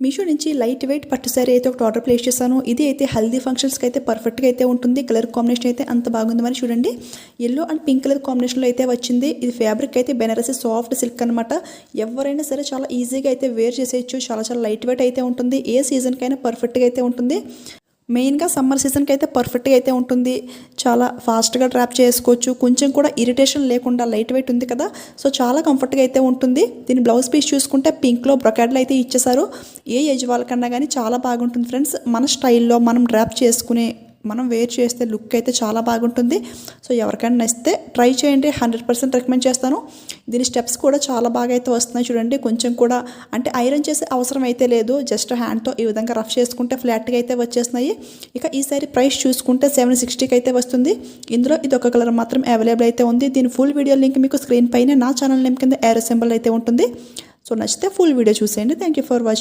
మీషో నుంచి light weight పట్టు sorry అయితే ఒకటి ఆర్డర్ ప్లేస్ చేశాను. ఇది అయితే హల్దీ ఫంక్షన్స్కి అయితే పర్ఫెక్ట్గా అయితే ఉంటుంది. కలర్ కాంబినేషన్ అయితే అంత బాగుంది. మరి చూడండి, ఎల్లో అండ్ పింక్ కలర్ కాంబినేషన్లో అయితే వచ్చింది. ఇది ఫ్యాబ్రిక్ అయితే బెనారసి సాఫ్ట్ సిల్క్ అనమాట. ఎవరైనా సరే చాలా ఈజీగా అయితే వేర్ చేసేయచ్చు. చాలా చాలా లైట్ వెయిట్ అయితే ఉంటుంది. ఏ సీజన్కైనా పర్ఫెక్ట్గా అయితే ఉంటుంది. మెయిన్గా సమ్మర్ సీజన్కి అయితే పర్ఫెక్ట్గా అయితే ఉంటుంది. చాలా ఫాస్ట్గా డ్రాప్ చేసుకోవచ్చు. కొంచెం కూడా ఇరిటేషన్ లేకుండా లైట్ వెయిట్ ఉంది కదా, సో చాలా కంఫర్ట్గా అయితే ఉంటుంది. దీని బ్లౌజ్ పీస్ చూసుకుంటే పింక్లో బ్రొకాడ్లో అయితే ఇచ్చేసారు. ఏ ఏజ్ వాళ్ళకన్నా కానీ చాలా బాగుంటుంది ఫ్రెండ్స్. మన స్టైల్లో మనం డ్రాప్ చేసుకునే మనం వేర్ చేస్తే లుక్ అయితే చాలా బాగుంటుంది. సో ఎవరికైనా నచ్చితే ట్రై చేయండి. 100% రికమెండ్ చేస్తాను. దీని స్టెప్స్ కూడా చాలా బాగా అయితే వస్తున్నాయి. చూడండి, కొంచెం కూడా అంటే ఐరన్ చేసే అవసరం అయితే లేదు. జస్ట్ హ్యాండ్తో ఈ విధంగా రఫ్ చేసుకుంటే ఫ్లాట్గా అయితే వచ్చేస్తున్నాయి. ఇక ఈ సారీ ప్రైస్ చూసుకుంటే 760కి అయితే వస్తుంది. ఇందులో ఇది ఒక కలర్ మాత్రం అవైలబుల్ అయితే ఉంది. దీని ఫుల్ వీడియో లింక్ మీకు స్క్రీన్ పైన నా ఛానల్ నేమ్ కింద ఏరో సింబల్ అయితే ఉంటుంది. సో నచ్చితే ఫుల్ వీడియో చూసేయండి. Thank you for watching.